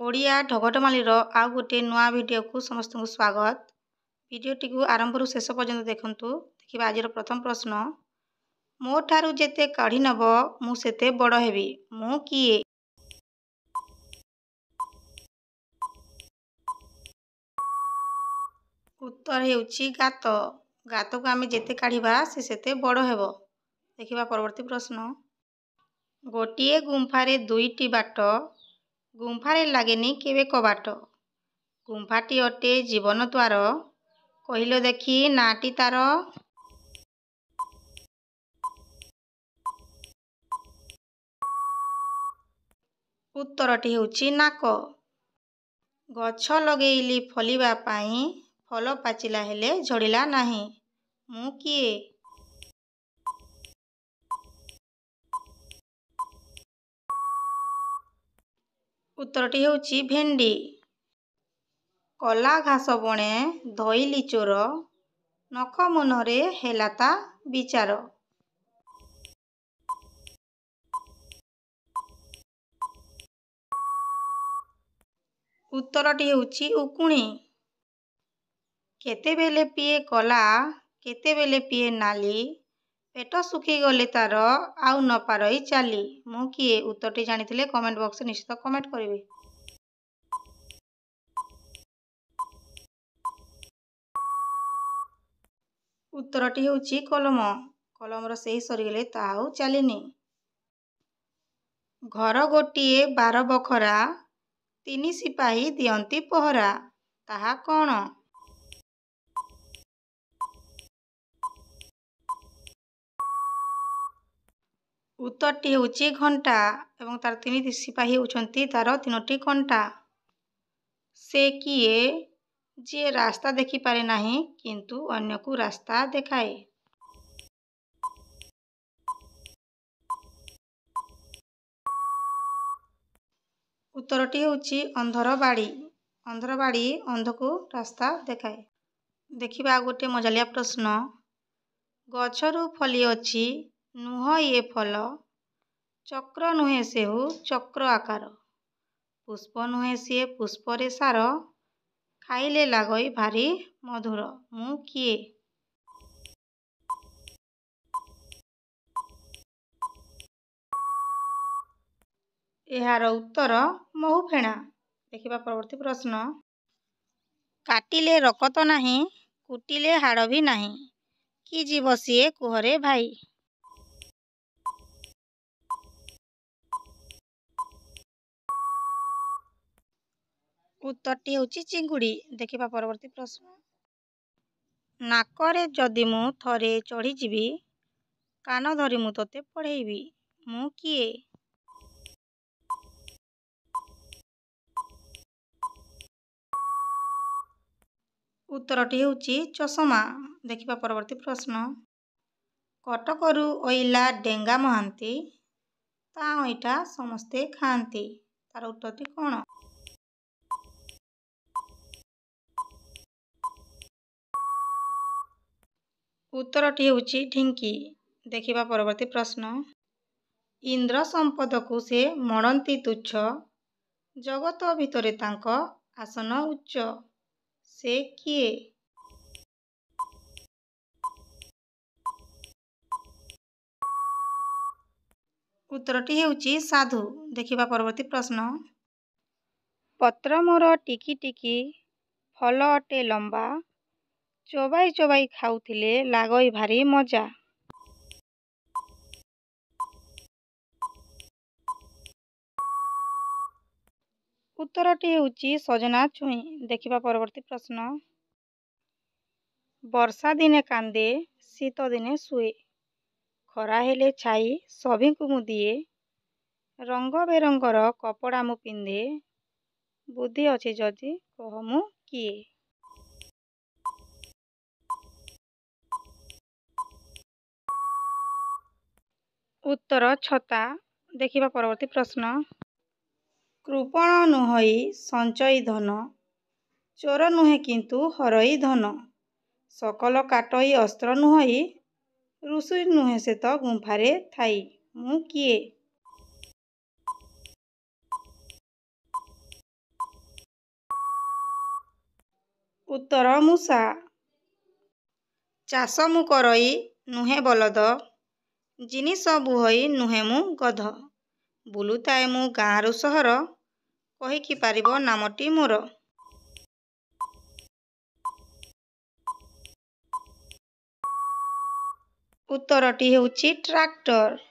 ଓଡ଼ିଆ ଢଗଟମାଳିର ଆଉ ଗୋଟିଏ ନୂଆ ଭିଡ଼ିଓକୁ ସମସ୍ତଙ୍କୁ ସ୍ୱାଗତ। ଭିଡ଼ିଓଟିକୁ ଆରମ୍ଭରୁ ଶେଷ ପର୍ଯ୍ୟନ୍ତ ଦେଖନ୍ତୁ। ଦେଖିବା ଆଜିର ପ୍ରଥମ ପ୍ରଶ୍ନ। ମୋ ଠାରୁ ଯେତେ କାଢ଼ି ନେବ ମୁଁ ସେତେ ବଡ଼ ହେବି। ମୁଁ କିଏ? ଉତ୍ତର ହେଉଛି ଗାତ। ଗାତକୁ ଆମେ ଯେତେ କାଢ଼ିବା ସେ ସେତେ ବଡ଼ ହେବ। ଦେଖିବା ପରବର୍ତ୍ତୀ ପ୍ରଶ୍ନ। ଗୋଟିଏ ଗୁମ୍ଫାରେ ଦୁଇଟି ବାଟ, ଗୁମ୍ଫାରେ ଲାଗେନି କେବେ କବାଟ। ଗୁମ୍ଫାଟି ଅଟେ ଜୀବନ ଦ୍ୱାର, କହିଲ ଦେଖି ନାଁଟି ତାର। ଉତ୍ତରଟି ହେଉଛି ନାକ। ଗଛ ଲଗେଇଲି ଫଳିବା ପାଇଁ, ଫଳ ପାଚିଲା ହେଲେ ଝଡ଼ିଲା ନାହିଁ। ମୁଁ କିଏ? ଉତ୍ତରଟି ହେଉଛି ଭେଣ୍ଡି। କଲା ଘାସ ବଣେ ଧଇଲି ଚୋର, ନଖ ମୁନରେ ହେଲା ତା ବିଚାର। ଉତ୍ତରଟି ହେଉଛି ଉକୁଣି। କେତେବେଳେ ପିଏ କଲା, କେତେବେଳେ ପିଏ ନାଲି, ପେଟ ଶୁଖିଗଲେ ତାର ଆଉ ନ ପାରଇ ଚାଲି। ମୁଁ କିଏ? ଉତ୍ତରଟି ଜାଣିଥିଲେ କମେଣ୍ଟ ବକ୍ସରେ ନିଶ୍ଚିତ କମେଣ୍ଟ କରିବେ। ଉତ୍ତରଟି ହେଉଛି କଲମ। କଲମର ସେହି ସରିଗଲେ ତାହା ଆଉ ଚାଲିନି। ଘର ଗୋଟିଏ 12 ବଖରା, 3 ସିପାହୀ ଦିଅନ୍ତି ପହରା। ତାହା କ'ଣ? ଉତ୍ତରଟି ହେଉଛି ଘଣ୍ଟା ଏବଂ ତାର 3 ସିପାହୀ ହେଉଛନ୍ତି ତାର 3ଟି କଣ୍ଟା। ସେ କିଏ? ଯିଏ ରାସ୍ତା ଦେଖିପାରେ ନାହିଁ କିନ୍ତୁ ଅନ୍ୟକୁ ରାସ୍ତା ଦେଖାଏ। ଉତ୍ତରଟି ହେଉଛି ଅନ୍ଧର ବାଡ଼ି। ଅନ୍ଧର ବାଡ଼ି ଅନ୍ଧକୁ ରାସ୍ତା ଦେଖାଏ। ଦେଖିବା ଆଉ ଗୋଟିଏ ମଜାଲିଆ ପ୍ରଶ୍ନ। ଗଛରୁ ଫଳି ଅଛି ନୁହଁ ଇଏ ଫଳ, ଚକ୍ର ନୁହେଁ ସେହୁ ଚକ୍ର ଆକାର, ପୁଷ୍ପ ନୁହେଁ ସିଏ ପୁଷ୍ପରେ ସାର, ଖାଇଲେ ଲାଗଇ ଭାରି ମଧୁର। ମୁଁ କିଏ? ଏହାର ଉତ୍ତର ମହୁ ଫେଣା। ଦେଖିବା ପରବର୍ତ୍ତୀ ପ୍ରଶ୍ନ। କାଟିଲେ ରକତ ନାହିଁ, କୁଟିଲେ ହାଡ଼ ବି ନାହିଁ, କି ଜୀବ ସିଏ କୁହରେ ଭାଇ। ଉତ୍ତରଟି ହେଉଛି ଚିଙ୍ଗୁଡ଼ି। ଦେଖିବା ପରବର୍ତ୍ତୀ ପ୍ରଶ୍ନ। ନାକରେ ଯଦି ମୁଁ ଥରେ ଚଢ଼ିଯିବି, କାନ ଧରି ମୁଁ ତୋତେ ପଢ଼େଇବି। ମୁଁ କିଏ? ଉତ୍ତରଟି ହେଉଛି ଚଷମା। ଦେଖିବା ପରବର୍ତ୍ତୀ ପ୍ରଶ୍ନ। କଟକରୁ ଅଇଲା ଡେଙ୍ଗା ମହାନ୍ତି, ତା ଅଇଁଠା ସମସ୍ତେ ଖାଆନ୍ତି। ତାର ଉତ୍ତରଟି କ'ଣ? ଉତ୍ତରଟି ହେଉଛି ଢିଙ୍କି। ଦେଖିବା ପରବର୍ତ୍ତୀ ପ୍ରଶ୍ନ। ଇନ୍ଦ୍ର ସମ୍ପଦକୁ ସେ ମଣନ୍ତି ତୁଚ୍ଛ, ଜଗତ ଭିତରେ ତାଙ୍କ ଆସନ ଉଚ୍ଚ। ସେ କିଏ? ଉତ୍ତରଟି ହେଉଛି ସାଧୁ। ଦେଖିବା ପରବର୍ତ୍ତୀ ପ୍ରଶ୍ନ। ପତ୍ର ମୋର ଟିକି ଟିକି, ଫଳ ଅଟେ ଲମ୍ବା, ଚୋବାଇ ଚୋବାଇ ଖାଉଥିଲେ ଲାଗଇ ଭାରି ମଜା। ଉତ୍ତରଟି ହେଉଛି ସଜନା ଛୁଇଁ। ଦେଖିବା ପରବର୍ତ୍ତୀ ପ୍ରଶ୍ନ। ବର୍ଷା ଦିନେ କାନ୍ଦେ, ଶୀତ ଦିନେ ଶୁଏ, ଖରା ହେଲେ ଛାଇ ସଭିଙ୍କୁ ମୁଁ ଦିଏ, ରଙ୍ଗ ବେରଙ୍ଗର କପଡ଼ା ମୁଁ ପିନ୍ଧେ, ବୁଦ୍ଧି ଅଛି ଯଦି କହ ମୁଁ କିଏ? ଉତ୍ତର ଛତା। ଦେଖିବା ପରବର୍ତ୍ତୀ ପ୍ରଶ୍ନ। କୃପଣ ନୁହଁଇ ସଞ୍ଚଇ ଧନ, ଚୋର ନୁହେଁ କିନ୍ତୁ ହରଇ ଧନ, ସକଲ କାଟଇ ଅସ୍ତ୍ର ନୁହଁଇ, ଋଷି ନୁହେଁ ସେ ତ ଗୁମ୍ଫାରେ ଥାଇ। ମୁଁ କିଏ? ଉତ୍ତର ମୂଷା। ଚାଷ ମୁଁ କରଇ ନୁହେଁ ବଳଦ, ଜିନିଷ ବୁହଇ ନୁହେଁ ମୁଁ ଗଧ। ବୁଲୁଥାଏ ମୁଁ ଗାଁରୁ ସହର, କହି କି ପାରିବ ନାମଟି ମୋର? ଉତ୍ତରଟି ହେଉଛି ଟ୍ରାକ୍ଟର।